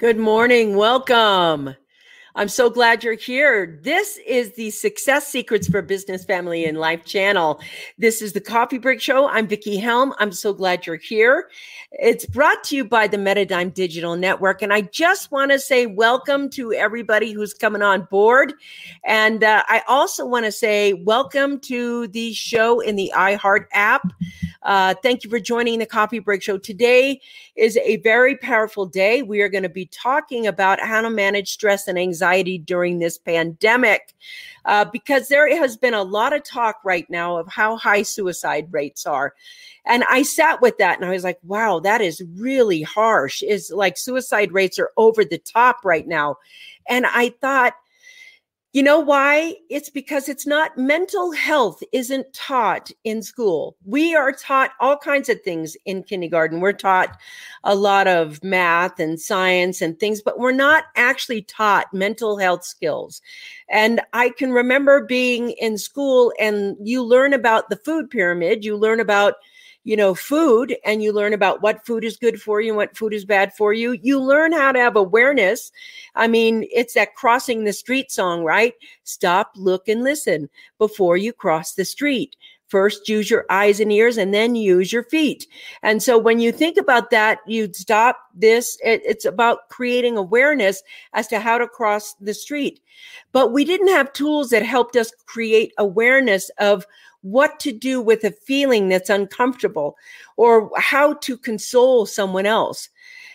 Good morning. Welcome. I'm so glad you're here. This is the Success Secrets for Business, Family, and Life channel. This is the Coffee Break Show. I'm Vickie Helm. I'm so glad you're here. It's brought to you by the Metadime Digital Network. And I just want to say welcome to everybody who's coming on board. And I also want to say welcome to the show in the iHeart app. Thank you for joining the Coffee Break Show. Today is a very powerful day. We are going to be talking about how to manage stress and anxiety during this pandemic, because there has been a lot of talk right now of how high suicide rates are. And I sat with that and I was like, wow, that is really harsh. It's like suicide rates are over the top right now. And I thought, you know why? It's because mental health isn't taught in school. We are taught all kinds of things in kindergarten. We're taught a lot of math and science and things, but we're not actually taught mental health skills. And I can remember being in school and you learn about the food pyramid, you learn about food, and you learn about what food is good for you and what food is bad for you. You learn how to have awareness. I mean, it's that crossing the street song, right? Stop, look, and listen before you cross the street. First, use your eyes and ears, and then use your feet. And so when you think about that, you'd stop this. It's about creating awareness as to how to cross the street. But we didn't have tools that helped us create awareness of what to do with a feeling that's uncomfortable or how to console someone else.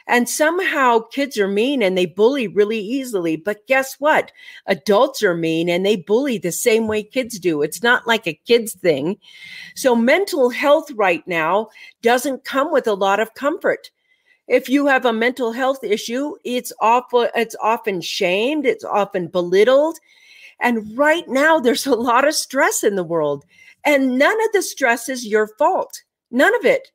And somehow kids are mean and they bully really easily. But guess what? Adults are mean and they bully the same way kids do. It's not like a kid's thing. So mental health right now doesn't come with a lot of comfort. If you have a mental health issue, it's often shamed, it's often belittled. And right now there's a lot of stress in the world. And none of the stress is your fault. None of it.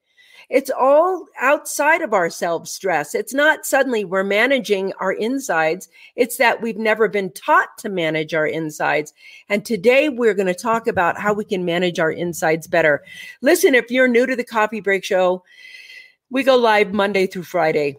It's all outside of ourselves stress. It's not suddenly we're managing our insides. It's that we've never been taught to manage our insides. And today we're going to talk about how we can manage our insides better. Listen, if you're new to the Coffee Break Show, we go live Monday through Friday.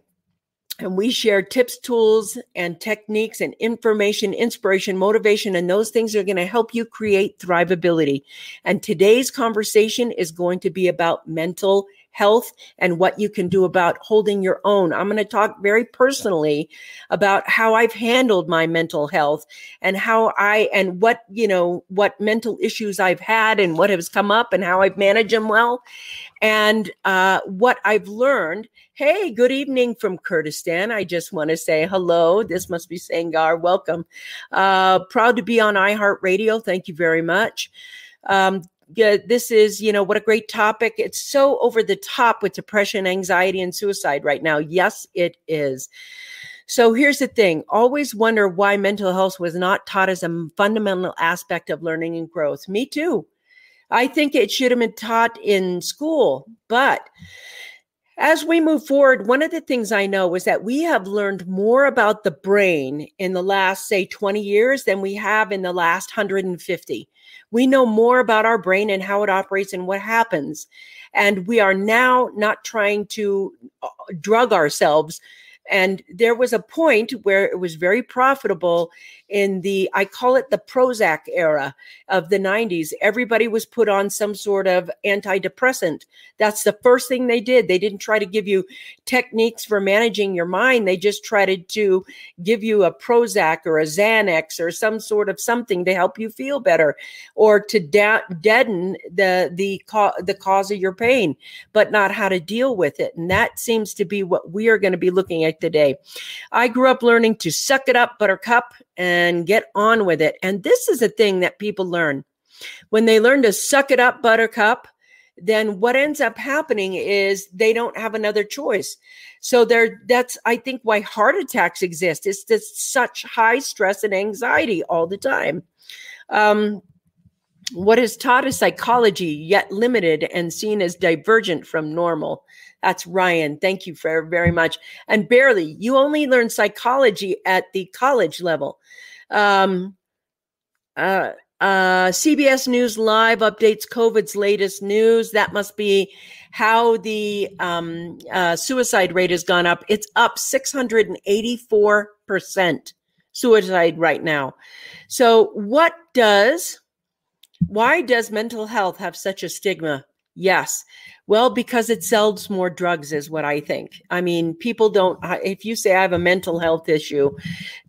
And we share tips, tools, and techniques and information, inspiration, motivation, and those things are going to help you create thrivability. And today's conversation is going to be about mental health and what you can do about holding your own. I'm going to talk very personally about how I've handled my mental health and what mental issues I've had and what has come up and how I've managed them well and what I've learned. Hey, good evening from Kurdistan. I just want to say hello. This must be Sangar. Welcome. Proud to be on iHeartRadio. Thank you very much. This is, what a great topic. It's so over the top with depression, anxiety, and suicide right now. Yes, it is. So here's the thing. Always wonder why mental health was not taught as a fundamental aspect of learning and growth. Me too. I think it should have been taught in school, but as we move forward, one of the things I know is that we have learned more about the brain in the last, say, 20 years than we have in the last 150. We know more about our brain and how it operates and what happens. And we are now not trying to drug ourselves. And there was a point where it was very profitable in I call it the Prozac era of the 90s. Everybody was put on some sort of antidepressant. That's the first thing they did. They didn't try to give you techniques for managing your mind. They just tried to give you a Prozac or a Xanax or some sort of something to help you feel better or to deaden the cause of your pain, but not how to deal with it. And that seems to be what we are going to be looking at today. I grew up learning to suck it up, buttercup, and get on with it. And this is a thing that people learn. When they learn to suck it up, buttercup, then what ends up happening is they don't have another choice. So that's, I think, why heart attacks exist. It's just such high stress and anxiety all the time. What is taught is psychology, yet limited and seen as divergent from normal. That's Ryan. Thank you very much. And barely, you only learn psychology at the college level. CBS News Live updates COVID's latest news. That must be how the suicide rate has gone up. It's up 684% suicide right now. So why does mental health have such a stigma? Yes. Well, because it sells more drugs is what I think. I mean, people don't, if you say I have a mental health issue,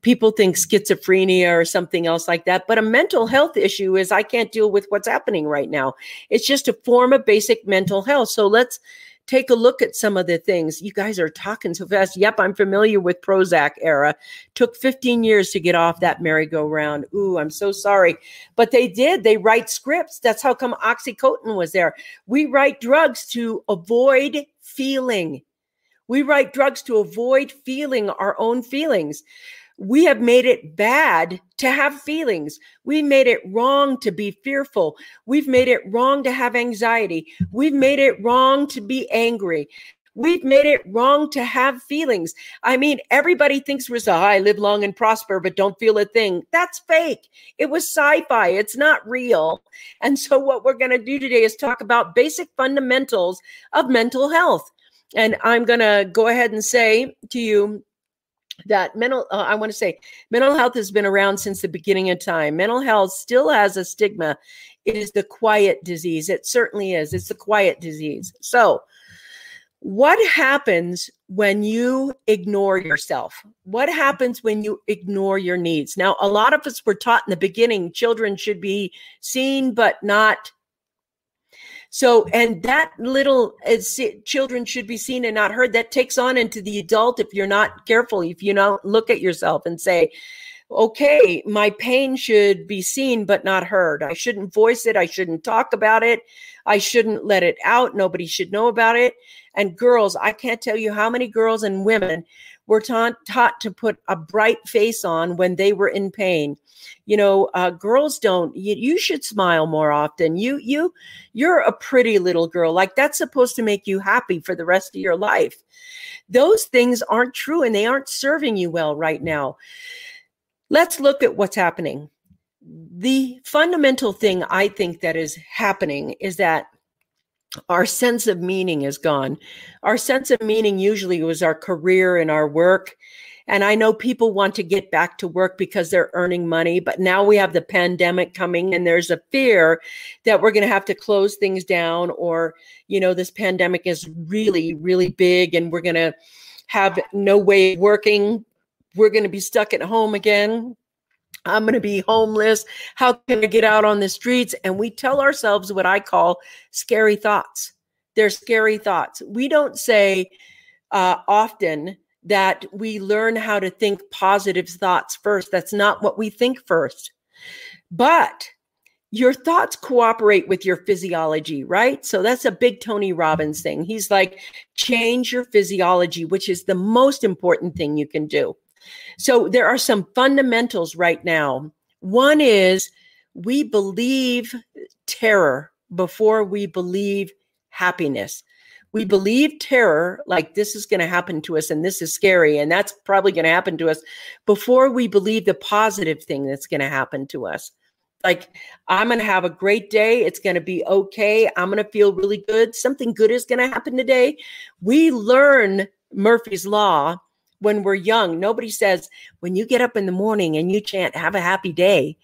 people think schizophrenia or something else like that. But a mental health issue is I can't deal with what's happening right now. It's just a form of basic mental health. So let's take a look at some of the things. You guys are talking so fast. Yep, I'm familiar with Prozac era. Took 15 years to get off that merry-go-round. Ooh, I'm so sorry. But they did. They write scripts. That's how come Oxycontin was there. We write drugs to avoid feeling. We write drugs to avoid feeling our own feelings. We have made it bad to have feelings. We made it wrong to be fearful. We've made it wrong to have anxiety. We've made it wrong to be angry. We've made it wrong to have feelings. I mean, everybody thinks we're so high, live long and prosper, but don't feel a thing. That's fake. It was sci-fi. It's not real. And so what we're going to do today is talk about basic fundamentals of mental health. And I'm going to go ahead and say to you, that mental health has been around since the beginning of time. Mental health still has a stigma. It is the quiet disease. It certainly is. It's the quiet disease. So what happens when you ignore yourself? What happens when you ignore your needs? Now, a lot of us were taught in the beginning, children should be seen, but not. So, and that children should be seen and not heard, that takes on into the adult if you're not careful, if you don't look at yourself and say, okay, my pain should be seen but not heard. I shouldn't voice it. I shouldn't talk about it. I shouldn't let it out. Nobody should know about it. And girls, I can't tell you how many girls and women were taught to put a bright face on when they were in pain. You know, girls don't. You should smile more often. You're a pretty little girl. Like, that's supposed to make you happy for the rest of your life. Those things aren't true, and they aren't serving you well right now. Let's look at what's happening. The fundamental thing I think that is happening is that our sense of meaning is gone. Our sense of meaning usually was our career and our work. And I know people want to get back to work because they're earning money, but now we have the pandemic coming and there's a fear that we're going to have to close things down, or, you know, this pandemic is really, really big and we're going to have no way of working. We're going to be stuck at home again. I'm going to be homeless. How can I get out on the streets? And we tell ourselves what I call scary thoughts. They're scary thoughts. We don't say often that we learn how to think positive thoughts first. That's not what we think first. But your thoughts cooperate with your physiology, right? So that's a big Tony Robbins thing. He's like, change your physiology, which is the most important thing you can do. So there are some fundamentals right now. One is we believe terror before we believe happiness. We believe terror, like this is going to happen to us and this is scary and that's probably going to happen to us, before we believe the positive thing that's going to happen to us. Like, I'm going to have a great day. It's going to be okay. I'm going to feel really good. Something good is going to happen today. We learn Murphy's Law when we're young. Nobody says, when you get up in the morning and you chant, have a happy day.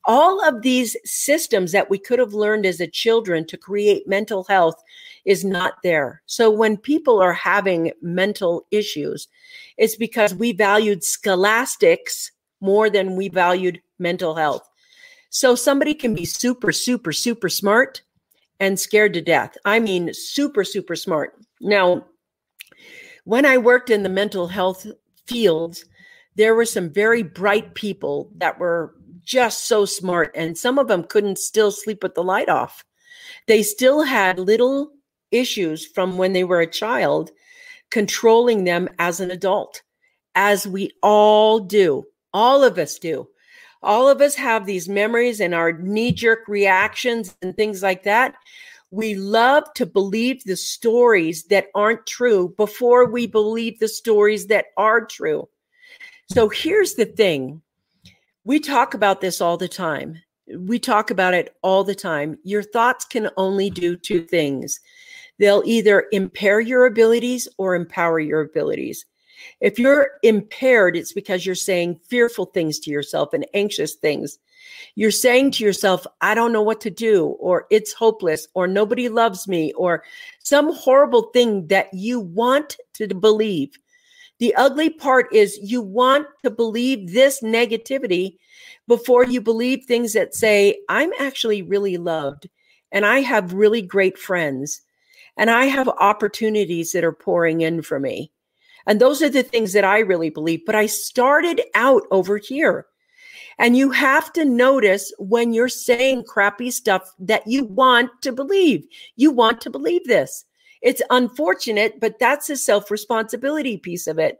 All of these systems that we could have learned as a children to create mental health is not there. So when people are having mental issues, it's because we valued scholastics more than we valued mental health. So somebody can be super, super, super smart and scared to death. I mean, super, super smart. Now, when I worked in the mental health fields, there were some very bright people that were just so smart, and some of them couldn't still sleep with the light off. They still had little issues from when they were a child controlling them as an adult, as we all do. All of us do. All of us have these memories and our knee-jerk reactions and things like that. We love to believe the stories that aren't true before we believe the stories that are true. So here's the thing. We talk about this all the time. We talk about it all the time. Your thoughts can only do two things. They'll either impair your abilities or empower your abilities. If you're impaired, it's because you're saying fearful things to yourself and anxious things. You're saying to yourself, I don't know what to do, or it's hopeless, or nobody loves me, or some horrible thing that you want to believe. The ugly part is you want to believe this negativity before you believe things that say, I'm actually really loved, and I have really great friends, and I have opportunities that are pouring in for me. And those are the things that I really believe. But I started out over here. And you have to notice when you're saying crappy stuff that you want to believe. You want to believe this. It's unfortunate, but that's a self-responsibility piece of it.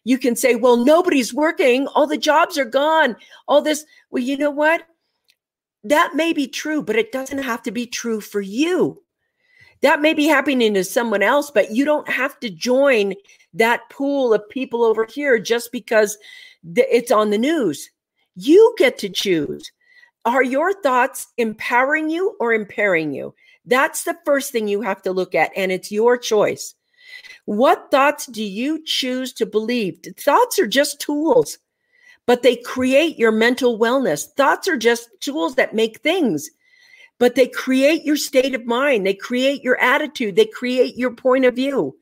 You can say, well, nobody's working. All the jobs are gone. All this. Well, you know what? That may be true, but it doesn't have to be true for you. That may be happening to someone else, but you don't have to join that pool of people over here just because it's on the news. You get to choose. Are your thoughts empowering you or impairing you? That's the first thing you have to look at, and it's your choice. What thoughts do you choose to believe? Thoughts are just tools, but they create your mental wellness. Thoughts are just tools that make things, but they create your state of mind. They create your attitude. They create your point of view.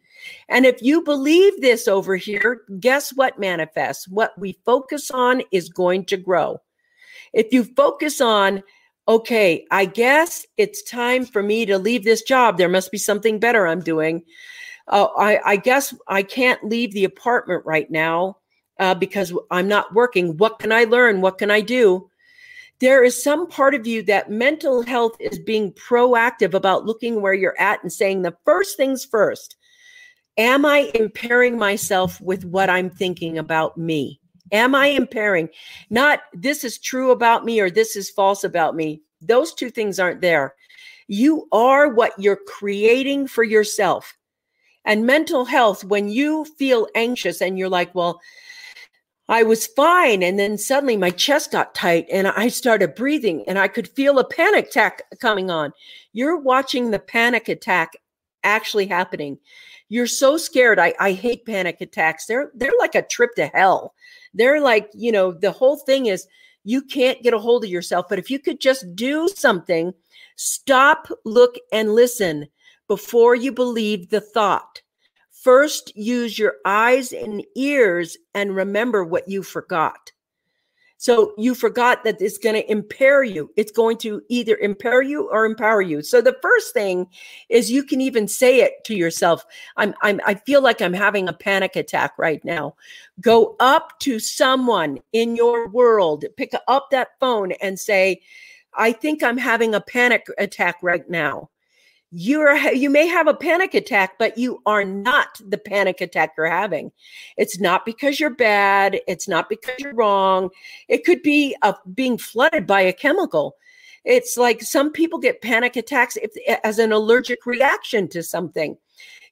And if you believe this over here, guess what manifests? What we focus on is going to grow. If you focus on, okay, I guess it's time for me to leave this job. There must be something better I'm doing. I guess I can't leave the apartment right now because I'm not working. What can I learn? What can I do? There is some part of you that mental health is being proactive about looking where you're at and saying the first things first. Am I impairing myself with what I'm thinking about me? Am I impairing? Not this is true about me or this is false about me. Those two things aren't there. You are what you're creating for yourself. And mental health, when you feel anxious and you're like, well, I was fine. And then suddenly my chest got tight and I started breathing and I could feel a panic attack coming on. You're watching the panic attack actually happening. You're so scared. I hate panic attacks. They're like a trip to hell. They're like, the whole thing is you can't get a hold of yourself. But if you could just do something, stop, look, and listen before you believe the thought. First, use your eyes and ears and remember what you forgot. So you forgot that it's going to impair you. It's going to either impair you or empower you. So the first thing is you can even say it to yourself. I feel like I'm having a panic attack right now. Go up to someone in your world, pick up that phone and say, I think I'm having a panic attack right now. You may have a panic attack, but you are not the panic attack you're having. It's not because you're bad. It's not because you're wrong. It could be being flooded by a chemical. It's like some people get panic attacks as an allergic reaction to something.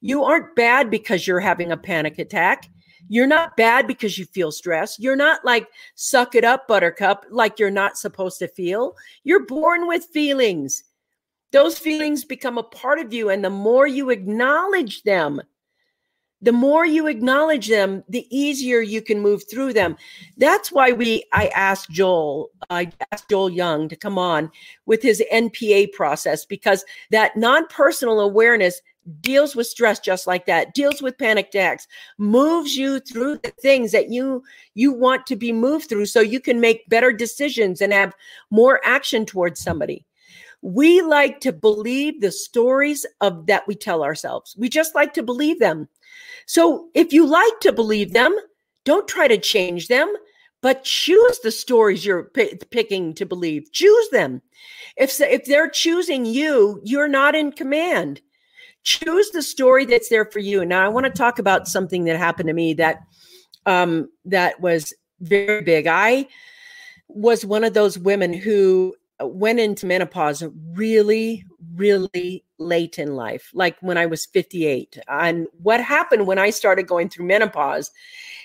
You aren't bad because you're having a panic attack. You're not bad because you feel stressed. You're not like, suck it up, buttercup, like you're not supposed to feel. You're born with feelings. Those feelings become a part of you. And the more you acknowledge them, the easier you can move through them. That's why I asked Joel Young to come on with his NPA process, because that non-personal awareness deals with stress just like that, deals with panic attacks, moves you through the things that you want to be moved through so you can make better decisions and have more action towards somebody. We like to believe the stories that we tell ourselves. We just like to believe them. So if you like to believe them, don't try to change them, but choose the stories you're picking to believe. Choose them. If they're choosing you, you're not in command. Choose the story that's there for you. Now, I want to talk about something that happened to me that was very big. I was one of those women who went into menopause really, really late in life, like when I was 58. And what happened when I started going through menopause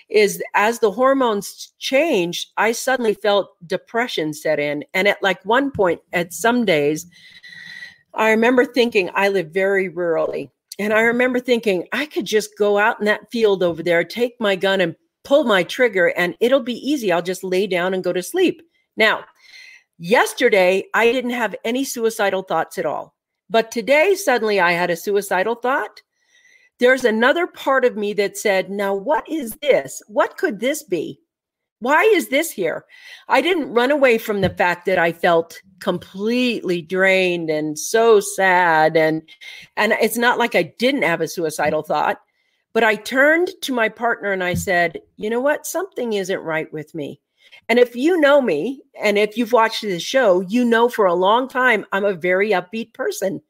is as the hormones changed, I suddenly felt depression set in. And at one point, at some days, I remember thinking I live very rurally. And I remember thinking, I could just go out in that field over there, take my gun and pull my trigger, and it'll be easy. I'll just lay down and go to sleep. Now, yesterday, I didn't have any suicidal thoughts at all. But today, suddenly I had a suicidal thought. There's another part of me that said, now, what is this? What could this be? Why is this here? I didn't run away from the fact that I felt completely drained and so sad. And it's not like I didn't have a suicidal thought, but I turned to my partner and I said, you know what? Something isn't right with me. And if you know me, and if you've watched this show, you know for a long time, I'm a very upbeat person.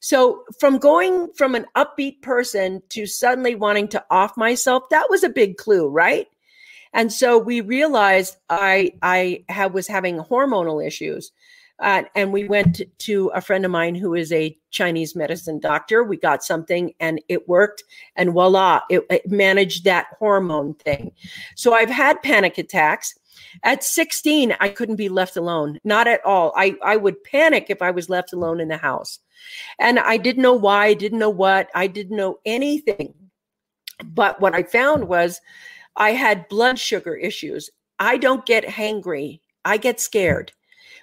So from going from an upbeat person to suddenly wanting to off myself, that was a big clue, right? And so we realized I was having hormonal issues. And we went to a friend of mine who is a Chinese medicine doctor. We got something and it worked. And voila, it managed that hormone thing. So I've had panic attacks. At 16, I couldn't be left alone. Not at all. I would panic if I was left alone in the house. And I didn't know why. I didn't know what. I didn't know anything. But what I found was I had blood sugar issues. I don't get hangry. I get scared.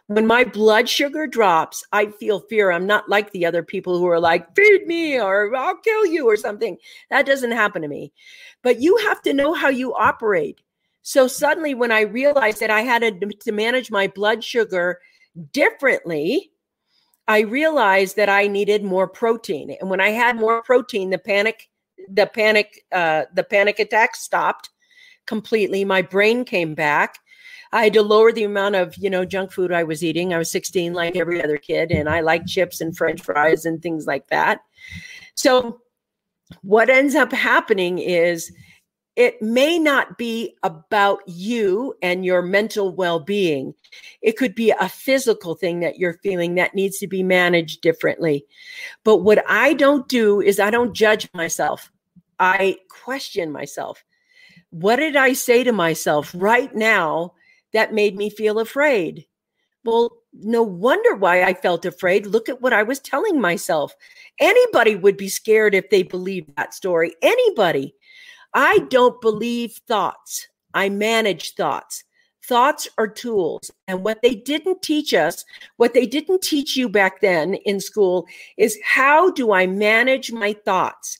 When my blood sugar drops, I feel fear. I'm not like the other people who are like, feed me or I'll kill you or something. That doesn't happen to me. But you have to know how you operate. So suddenly when I realized that I had to manage my blood sugar differently, I realized that I needed more protein. And when I had more protein, the panic attack stopped completely. My brain came back. I had to lower the amount of, junk food I was eating. I was 16 like every other kid, and I like chips and French fries and things like that. So what ends up happening is it may not be about you and your mental well-being. It could be a physical thing that you're feeling that needs to be managed differently. But what I don't do is I don't judge myself. I question myself. What did I say to myself right now that made me feel afraid? Well, no wonder why I felt afraid. Look at what I was telling myself. Anybody would be scared if they believed that story. Anybody. I don't believe thoughts. I manage thoughts. Thoughts are tools. And what they didn't teach us, what they didn't teach you back then in school is how do I manage my thoughts?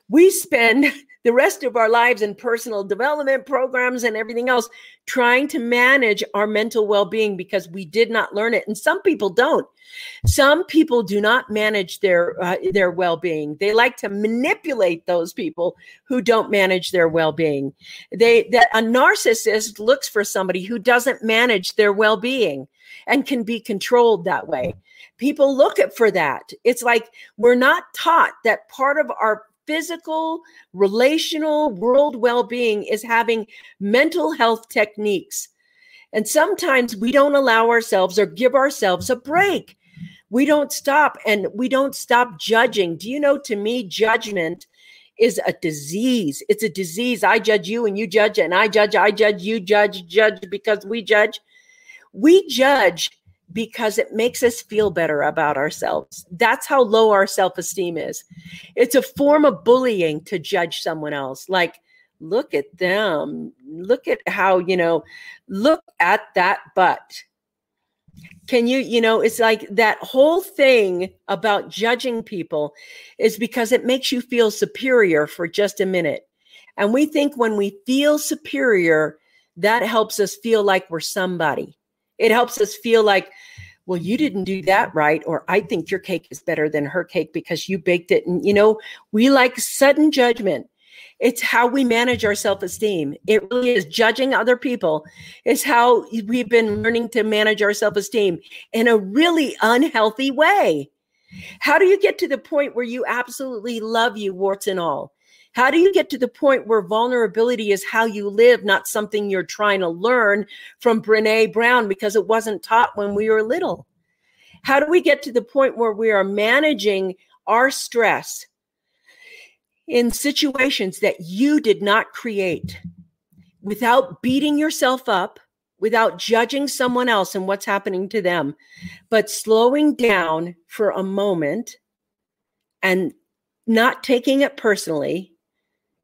We spend the rest of our lives in personal development programs and everything else trying to manage our mental well-being because we did not learn it. And some people don't. Some people do not manage their well-being. They like to manipulate those people who don't manage their well-being. That a narcissist looks for somebody who doesn't manage their well-being and can be controlled that way. People look for that. It's like we're not taught that part of our physical, relational, world well-being is having mental health techniques. And sometimes we don't allow ourselves or give ourselves a break. We don't stop and we don't stop judging. Do you know, to me, judgment is a disease. It's a disease. I judge you and you judge and I judge, you judge because we judge. We judge because it makes us feel better about ourselves. That's how low our self-esteem is. It's a form of bullying to judge someone else. Like, look at them. Look at how, look at that butt. Can you, it's like that whole thing about judging people is because it makes you feel superior for just a minute. And we think when we feel superior, that helps us feel like we're somebody. It helps us feel like, well, you didn't do that right. Or I think your cake is better than her cake because you baked it. And, we like sudden judgment. It's how we manage our self-esteem. It really is. Judging other people is how we've been learning to manage our self-esteem in a really unhealthy way. How do you get to the point where you absolutely love you, warts and all? How do you get to the point where vulnerability is how you live, not something you're trying to learn from Brené Brown because it wasn't taught when we were little? How do we get to the point where we are managing our stress in situations that you did not create without beating yourself up, without judging someone else and what's happening to them, but slowing down for a moment and not taking it personally,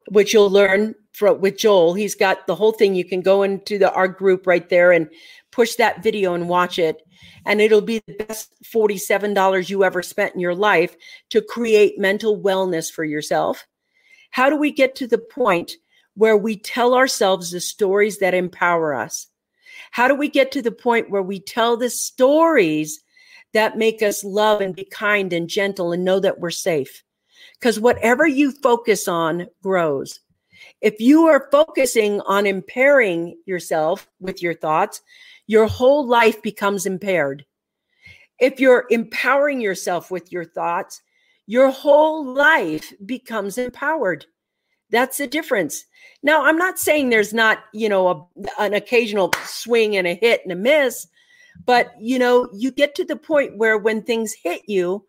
which you'll learn with Joel. He's got the whole thing. You can go into our group right there and push that video and watch it. And it'll be the best $47 you ever spent in your life to create mental wellness for yourself. How do we get to the point where we tell ourselves the stories that empower us? How do we get to the point where we tell the stories that make us love and be kind and gentle and know that we're safe? Because whatever you focus on grows. If you are focusing on impairing yourself with your thoughts, your whole life becomes impaired. If you're empowering yourself with your thoughts, your whole life becomes empowered. That's the difference. Now, I'm not saying there's not, an occasional swing and a hit and a miss, but, you get to the point where when things hit you,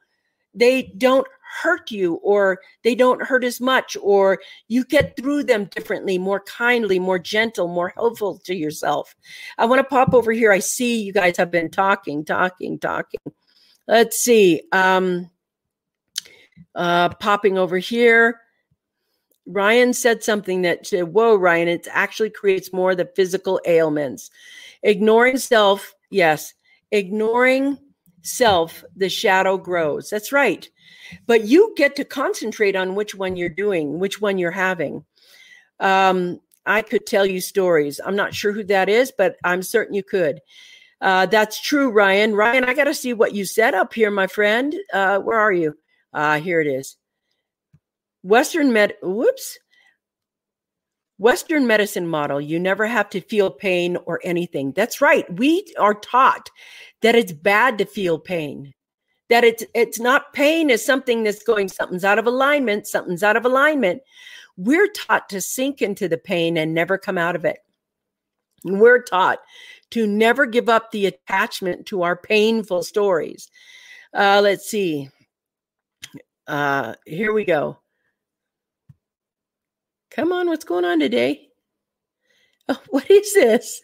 they don't hurt you, or they don't hurt as much, or you get through them differently, more kindly, more gentle, more helpful to yourself. I want to pop over here. I see you guys have been talking. Let's see. Popping over here. Ryan said something that said, whoa, Ryan, it actually creates more of the physical ailments. Ignoring self. Yes. Ignoring self, the shadow grows. That's right. But you get to concentrate on which one you're doing, which one you're having. I could tell you stories. I'm not sure who that is, but I'm certain you could. That's true, Ryan. Ryan, I got to see what you said up here, my friend. Where are you? Here it is. Western medicine model. You never have to feel pain or anything. That's right. We are taught that it's bad to feel pain. That it's not pain is something that's going, something's out of alignment. We're taught to sink into the pain and never come out of it. We're taught to never give up the attachment to our painful stories. Let's see. Here we go. Come on, what's going on today? Oh, what is this?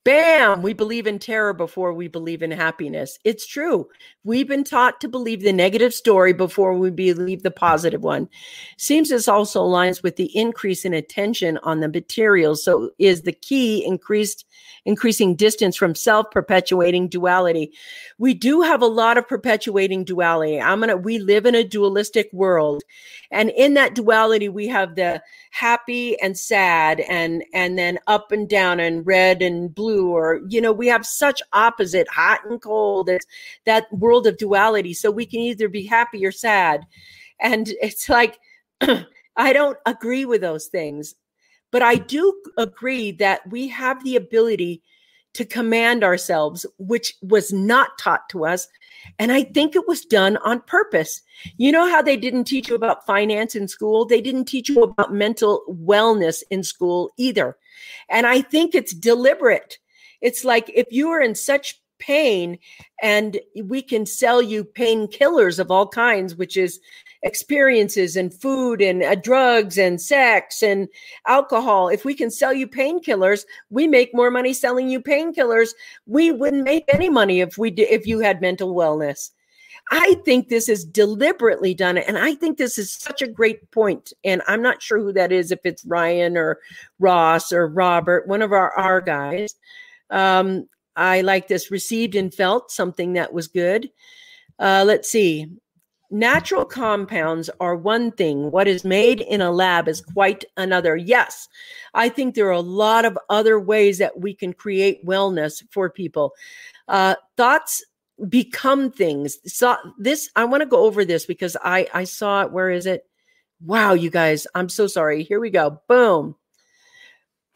Bam! We believe in terror before we believe in happiness. It's true. We've been taught to believe the negative story before we believe the positive one. Seems this also aligns with the increase in attention on the materials. So is the key increasing distance from self-perpetuating duality. We do have a lot of perpetuating duality. We live in a dualistic world. And in that duality, we have the happy and sad and then up and down and red and blue, or, we have such opposite, hot and cold. It's that world of duality. So we can either be happy or sad. And it's like, I don't agree with those things, but I do agree that we have the ability to command ourselves, which was not taught to us. And I think it was done on purpose. You know how they didn't teach you about finance in school? They didn't teach you about mental wellness in school either. And I think it's deliberate. It's like if you are in such pain and we can sell you painkillers of all kinds, which is experiences and food and drugs and sex and alcohol. If we can sell you painkillers, we make more money selling you painkillers. We wouldn't make any money if you had mental wellness. I think this is deliberately done. And I think this is such a great point. And I'm not sure who that is, if it's Ryan or Ross or Robert, one of our guys. I like this. Received and felt something that was good. Let's see. Natural compounds are one thing. What is made in a lab is quite another. Yes, I think there are a lot of other ways that we can create wellness for people. Thoughts become things. So I want to go over this because I saw it. Where is it? Wow, you guys, I'm so sorry. Here we go. Boom.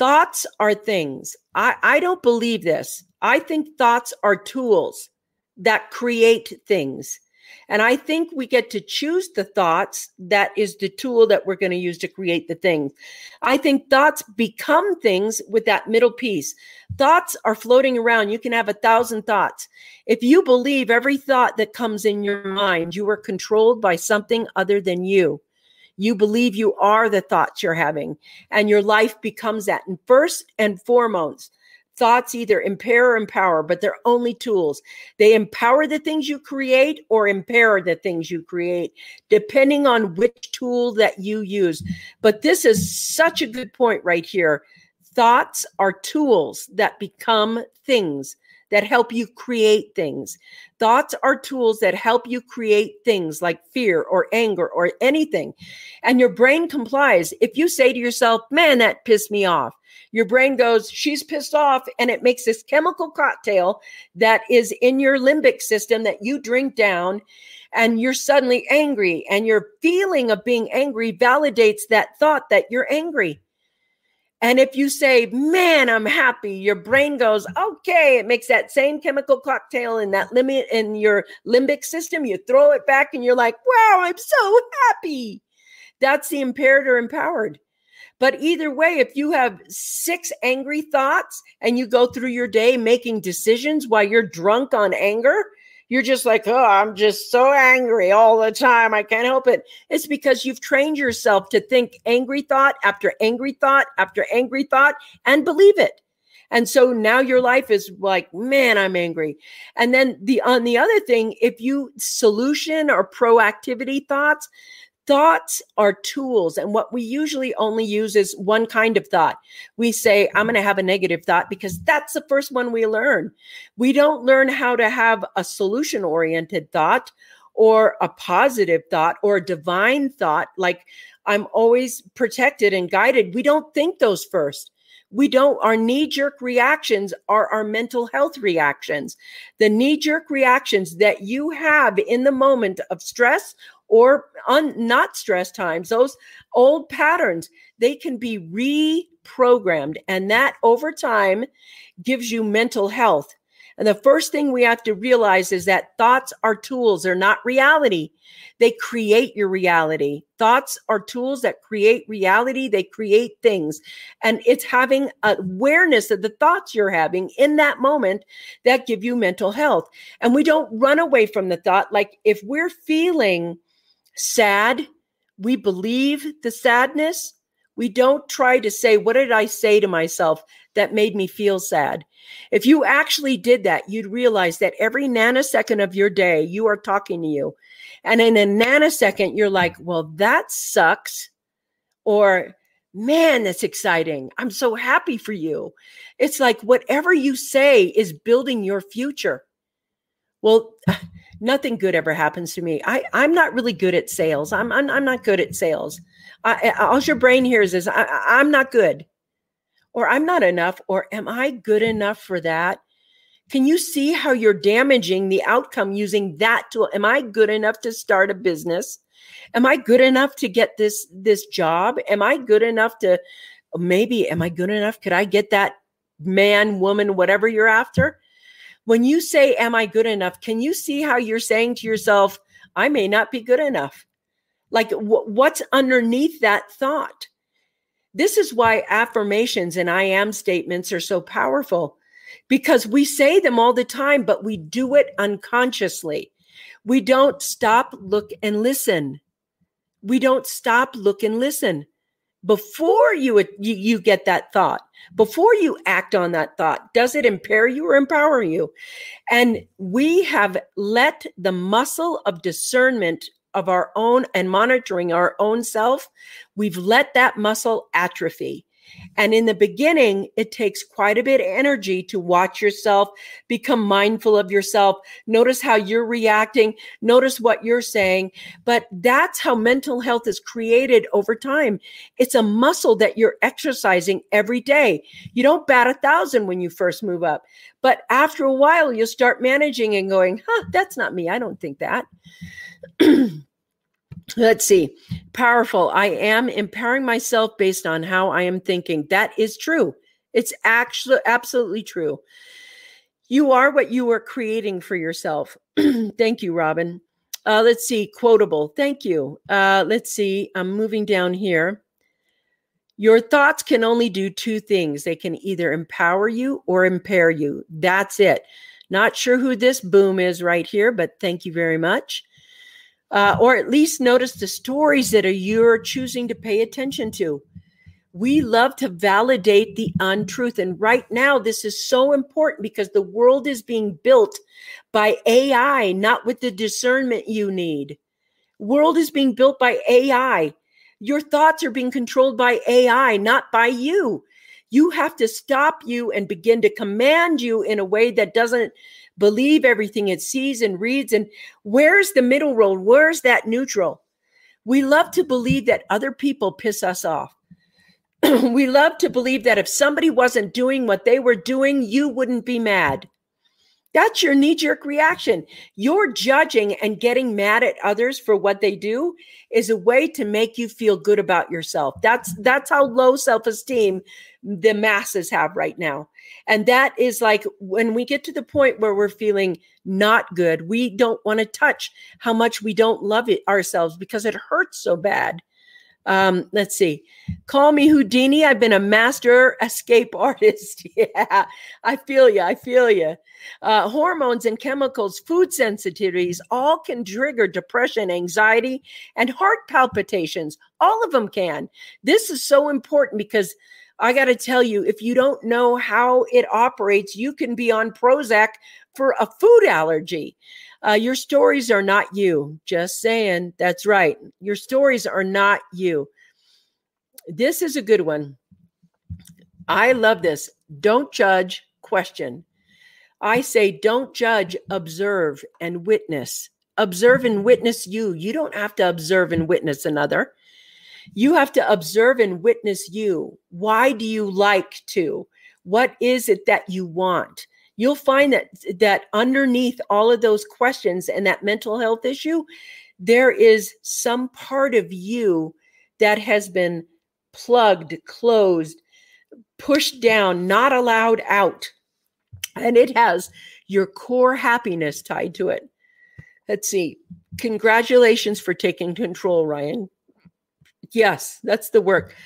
Thoughts are things. I don't believe this. I think thoughts are tools that create things. And I think we get to choose the thoughts. That is the tool that we're going to use to create the thing. I think thoughts become things with that middle piece. Thoughts are floating around. You can have 1,000 thoughts. If you believe every thought that comes in your mind, you are controlled by something other than you. You believe you are the thoughts you're having, and your life becomes that. And first and foremost, Thoughts either impair or empower, but they're only tools. They empower the things you create or impair the things you create, depending on which tool that you use. But this is such a good point right here. Thoughts are tools that become things, that help you create things. Thoughts are tools that help you create things like fear or anger or anything. And your brain complies. If you say to yourself, man, that pissed me off, your brain goes, she's pissed off. And it makes this chemical cocktail that is in your limbic system that you drink down, and you're suddenly angry. And your feeling of being angry validates that thought that you're angry. And if you say, man, I'm happy, your brain goes, okay, it makes that same chemical cocktail in that limit in your limbic system. You throw it back and you're like, wow, I'm so happy. That's the impaired or empowered. But either way, if you have 6 angry thoughts and you go through your day making decisions while you're drunk on anger, you're just like, oh, I'm just so angry all the time. I can't help it. It's because you've trained yourself to think angry thought after angry thought after angry thought and believe it. And so now your life is like, man, I'm angry. And then on the other thing, if you solution or proactivity thoughts are tools. And what we usually only use is one kind of thought. We say, I'm going to have a negative thought because that's the first one we learn. We don't learn how to have a solution-oriented thought or a positive thought or a divine thought. Like, I'm always protected and guided. We don't think those first. Our knee-jerk reactions are our mental health reactions. The knee-jerk reactions that you have in the moment of stress or not stress times, those old patterns, they can be reprogrammed. And that over time gives you mental health. And the first thing we have to realize is that thoughts are tools. They're not reality. They create your reality. Thoughts are tools that create reality. They create things. And it's having awareness of the thoughts you're having in that moment that give you mental health. And we don't run away from the thought. Like, if we're feeling sad, we believe the sadness. We don't try to say, what did I say to myself that made me feel sad? If you actually did that, you'd realize that every nanosecond of your day, you are talking to you. And in a nanosecond, you're like, well, that sucks. Or, man, that's exciting. I'm so happy for you. It's like whatever you say is building your future. Well, nothing good ever happens to me. I'm not really good at sales. I'm not good at sales. All your brain hears is, I'm not good, or I'm not enough, or am I good enough for that? Can you see how you're damaging the outcome using that tool? Am I good enough to start a business? Am I good enough to get this job? Am I good enough to, am I good enough? Could I get that man, woman, whatever you're after? When you say, am I good enough? Can you see how you're saying to yourself, I may not be good enough? Like, what's underneath that thought? This is why affirmations and I am statements are so powerful, because we say them all the time, but we do it unconsciously. We don't stop, look, and listen. We don't stop, look, and listen. Before you get that thought, before you act on that thought, does it impair you or empower you? And we have let the muscle of discernment of our own and monitoring our own self, we've let that muscle atrophy. And in the beginning, it takes quite a bit of energy to watch yourself, become mindful of yourself, notice how you're reacting, notice what you're saying. But that's how mental health is created over time. It's a muscle that you're exercising every day. You don't bat 1,000 when you first move up. But after a while, you'll start managing and going, that's not me. I don't think that. Let's see. Powerful. I am empowering myself based on how I am thinking. That is true. It's actually absolutely true. You are what you are creating for yourself. Thank you, Robin. Let's see. Quotable. Thank you. Let's see. I'm moving down here. Your thoughts can only do 2 things. They can either empower you or impair you. That's it. Not sure who this boom is right here, but thank you very much. Or at least notice the stories that you're choosing to pay attention to. We love to validate the untruth. And right now, this is so important because the world is being built by AI, not with the discernment you need. World is being built by AI. Your thoughts are being controlled by AI, not by you. You have to stop you and begin to command you in a way that doesn't believe everything it sees and reads. And where's the middle road? Where's that neutral? We love to believe that other people piss us off. We love to believe that if somebody wasn't doing what they were doing, you wouldn't be mad. That's your knee-jerk reaction. You're judging and getting mad at others for what they do is a way to make you feel good about yourself. That's how low self-esteem the masses have right now. And that is like when we get to the point where we're feeling not good, we don't want to touch how much we don't love it ourselves because it hurts so bad. Let's see. Call me Houdini. I've been a master escape artist. Yeah, I feel you. I feel you. Hormones and chemicals, food sensitivities, all can trigger depression, anxiety, and heart palpitations. All of them can. This is so important because I got to tell you, if you don't know how it operates, you can be on Prozac for a food allergy. Your stories are not you. Just saying. That's right. Your stories are not you. This is a good one. I love this. Don't judge, question. I say, don't judge, observe and witness. Observe and witness you. You don't have to observe and witness another. You have to observe and witness you. Why do you like to? What is it that you want? You'll find that underneath all of those questions and that mental health issue, there is some part of you that has been plugged, closed, pushed down, not allowed out. And it has your core happiness tied to it. Let's see. Congratulations for taking control, Ryan. Yes, that's the work.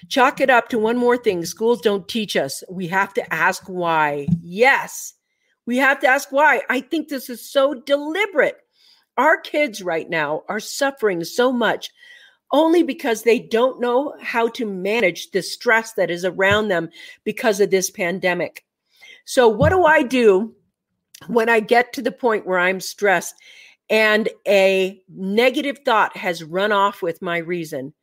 Chalk it up to one more thing. Schools don't teach us. We have to ask why. Yes, we have to ask why. I think this is so deliberate. Our kids right now are suffering so much only because they don't know how to manage the stress that is around them because of this pandemic. So what do I do when I get to the point where I'm stressed and a negative thought has run off with my reason?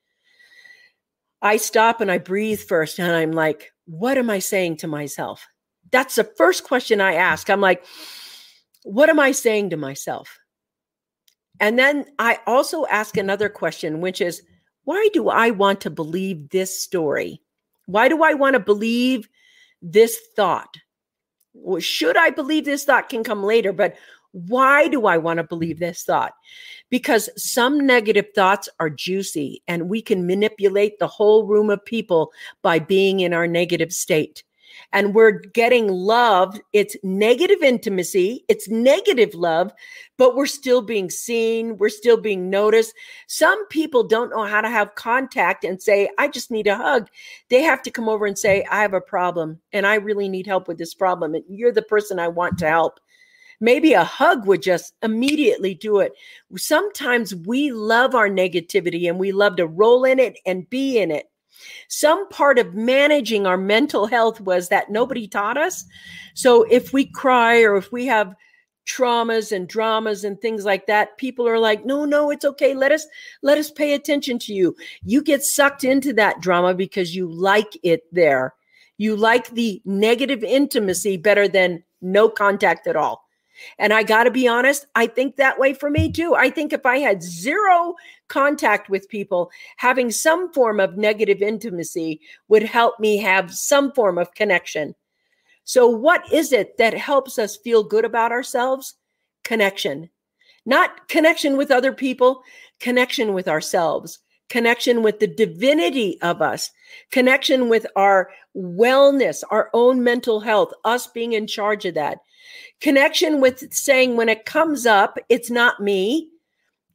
I stop and I breathe first and I'm like, what am I saying to myself? That's the first question I ask. I'm like, what am I saying to myself? And then I also ask another question, which is, why do I want to believe this story? Why do I want to believe this thought? Well, should I believe this thought can come later, but why do I want to believe this thought? Because some negative thoughts are juicy and we can manipulate the whole room of people by being in our negative state. And we're getting love. It's negative intimacy. It's negative love, but we're still being seen. We're still being noticed. Some people don't know how to have contact and say, I just need a hug. They have to come over and say, I have a problem and I really need help with this problem. And you're the person I want to help. Maybe a hug would just immediately do it. Sometimes we love our negativity and we love to roll in it and be in it. Some part of managing our mental health was that nobody taught us. So if we cry or if we have traumas and dramas and things like that, people are like, no, it's okay. Let us pay attention to you. You get sucked into that drama because you like it there. You like the negative intimacy better than no contact at all. And I got to be honest, I think that way for me too. I think if I had zero contact with people, having some form of negative intimacy would help me have some form of connection. So what is it that helps us feel good about ourselves? Connection. Not connection with other people, connection with ourselves, connection with the divinity of us, connection with our wellness, our own mental health, us being in charge of that. Connection with saying when it comes up, it's not me.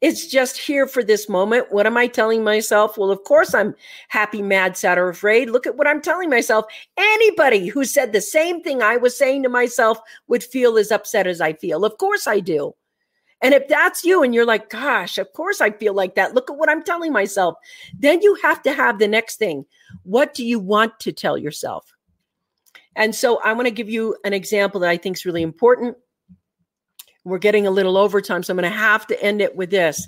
It's just here for this moment. What am I telling myself? Well, of course I'm happy, mad, sad, or afraid. Look at what I'm telling myself. Anybody who said the same thing I was saying to myself would feel as upset as I feel. Of course I do. And if that's you and you're like, gosh, of course I feel like that. Look at what I'm telling myself. Then you have to have the next thing. What do you want to tell yourself? And so I want to give you an example that I think is really important. We're getting a little overtime, so I'm going to have to end it with this.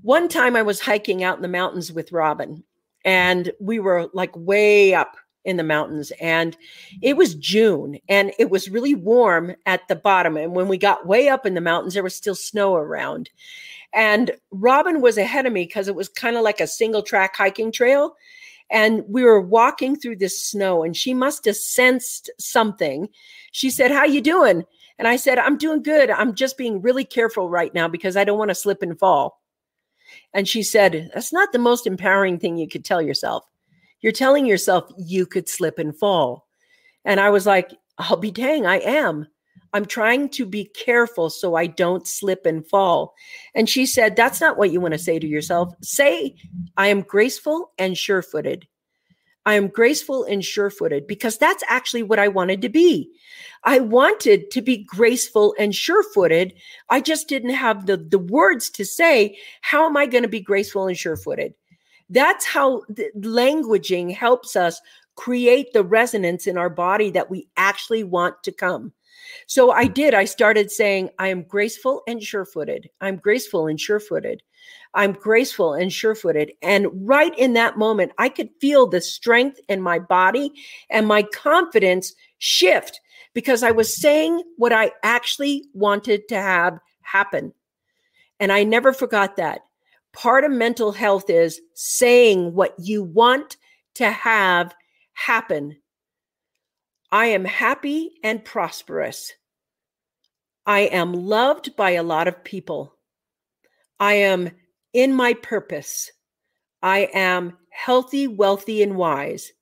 One time I was hiking out in the mountains with Robin, and we were like way up in the mountains, and it was June, and it was really warm at the bottom. And when we got way up in the mountains, there was still snow around. And Robin was ahead of me because it was kind of like a single track hiking trail. And we were walking through this snow, and she must have sensed something. She said, "How you doing?" And I said, "I'm doing good. I'm just being really careful right now because I don't want to slip and fall." And she said, "That's not the most empowering thing you could tell yourself. You're telling yourself you could slip and fall." And I was like, "I'll be dang, I am. I'm trying to be careful so I don't slip and fall." And she said, "That's not what you want to say to yourself. Say, I am graceful and sure-footed. I am graceful and sure-footed," because that's actually what I wanted to be. I wanted to be graceful and sure-footed. I just didn't have the words to say, how am I going to be graceful and sure-footed? That's how the languaging helps us create the resonance in our body that we actually want to come. So I did. I started saying, I am graceful and sure-footed. I'm graceful and sure-footed. I'm graceful and sure-footed. And right in that moment, I could feel the strength in my body and my confidence shift because I was saying what I actually wanted to have happen. And I never forgot that. Part of mental health is saying what you want to have happen. I am happy and prosperous. I am loved by a lot of people. I am in my purpose. I am healthy, wealthy, and wise.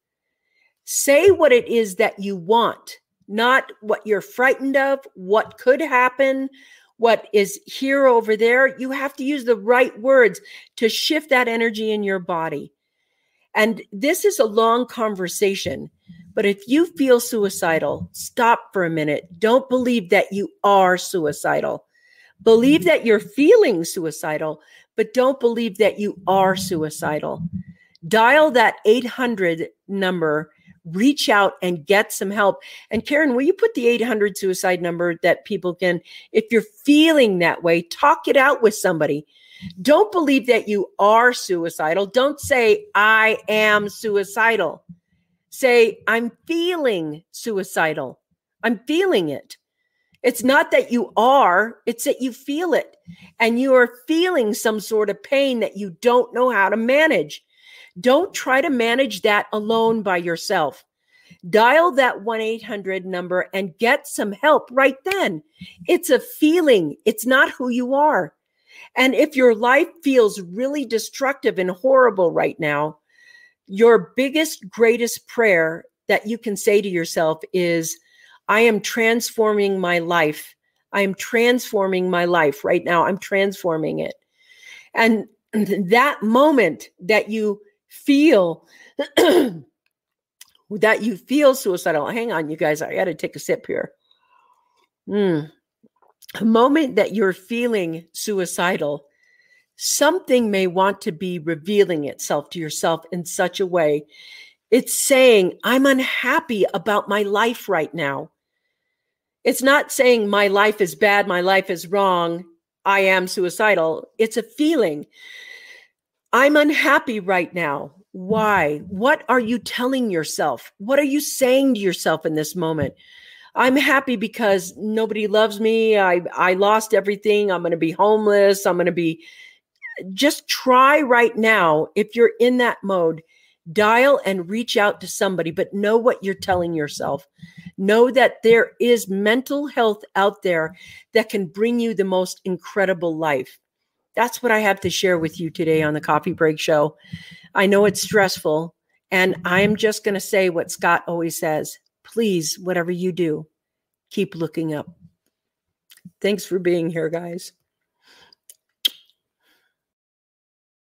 Say what it is that you want, not what you're frightened of, what could happen, what is here over there. You have to use the right words to shift that energy in your body. And this is a long conversation. But if you feel suicidal, stop for a minute. Don't believe that you are suicidal. Believe that you're feeling suicidal, but don't believe that you are suicidal. Dial that 800 number, reach out and get some help. And Karen, will you put the 800 suicide number that people can, if you're feeling that way, talk it out with somebody. Don't believe that you are suicidal. Don't say, I am suicidal. Say, I'm feeling suicidal. I'm feeling it. It's not that you are, it's that you feel it. And you are feeling some sort of pain that you don't know how to manage. Don't try to manage that alone by yourself. Dial that 1-800 number and get some help right then. It's a feeling. It's not who you are. And if your life feels really destructive and horrible right now, your biggest, greatest prayer that you can say to yourself is, I am transforming my life. I am transforming my life right now. I'm transforming it. And that moment that you feel suicidal. Hang on, you guys. I got to take a sip here. A moment that you're feeling suicidal, something may want to be revealing itself to yourself in such a way. It's saying, I'm unhappy about my life right now. It's not saying my life is bad, my life is wrong, I am suicidal. It's a feeling. I'm unhappy right now. Why? What are you telling yourself? What are you saying to yourself in this moment? I'm happy because nobody loves me. I lost everything. I'm going to be homeless. Just try right now. If you're in that mode, dial and reach out to somebody, but know what you're telling yourself. Know that there is mental health out there that can bring you the most incredible life. That's what I have to share with you today on the Coffee Break Show. I know it's stressful, and I'm just going to say what Scott always says. Please, whatever you do, keep looking up. Thanks for being here, guys.